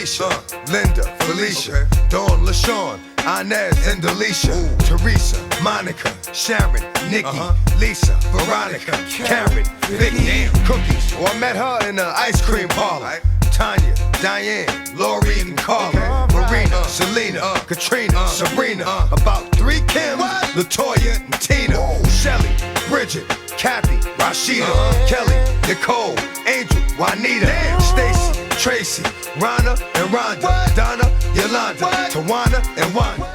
Keisha, Linda, Felicia, Dawn, LaShawn, Inez, and Delisha, Teresa, Monica, Sharon, Nikki, Lisa, Veronica, Karen, Vicky, Cookies. Oh, I met her in the ice cream parlor. Tanya, Diane, Lori, and Carla, Marina, Selena, Katrina, Sabrina, about 3 Kim, Latoya, and Tina, Shelly, Bridget, Kathy, Rashida, Kelly, Nicole, Angel, Juanita, Stacy, Tracy, Rhonda and Rhonda, Donna, Yolanda, Tawana and Wanda.